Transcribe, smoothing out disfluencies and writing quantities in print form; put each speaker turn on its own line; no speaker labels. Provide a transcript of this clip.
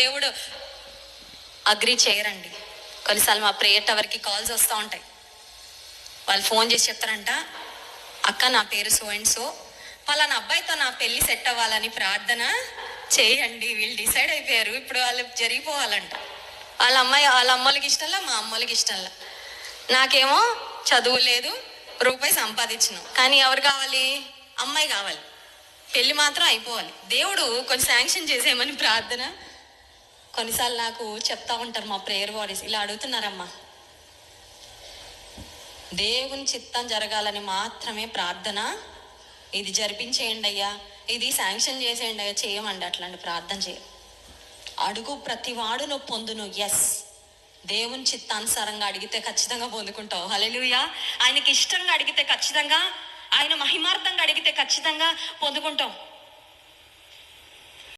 దేవుడు అగ్రీ చేయరండి. కొన్నిసార్లు మా ప్రేయర్ టవర్కి కాల్స్ వస్తూ ఉంటాయి. వాళ్ళు ఫోన్ చేసి చెప్తారంట, అక్క నా పేరు సో అండ్ సో, పలానా అబ్బాయితో నా పెళ్ళి సెట్ అవ్వాలని ప్రార్థన చేయండి. వీళ్ళు డిసైడ్ అయిపోయారు, ఇప్పుడు వాళ్ళు జరిగిపోవాలంట. వాళ్ళ అమ్మలకి ఇష్టంలా, మా అమ్మలకి ఇష్టంలా. నాకేమో చదువు లేదు, రూపాయి సంపాదించను, కానీ ఎవరు కావాలి? అమ్మాయి కావాలి. పెళ్ళి మాత్రం అయిపోవాలి. దేవుడు కొంచెం శాంక్షన్ చేసేయమని ప్రార్థన. కొన్నిసార్లు నాకు చెప్తా ఉంటారు మా ప్రేయర్ వారీస్, ఇలా అడుగుతున్నారమ్మా, దేవుని చిత్తం జరగాలని మాత్రమే ప్రార్థన, ఇది జరిపించేయండి అయ్యా, ఇది శాంక్షన్ చేసేయండి అయ్యా. చేయమండి అట్లాంటి ప్రార్థన చేయ. అడుగు ప్రతి వాడును పొందును. ఎస్, దేవుని చిత్తానుసారంగా అడిగితే ఖచ్చితంగా పొందుకుంటావు. హల్లెలూయా. ఆయనకి ఇష్టంగా అడిగితే ఖచ్చితంగా, ఆయన మహిమార్థంగా అడిగితే ఖచ్చితంగా పొందుకుంటాం.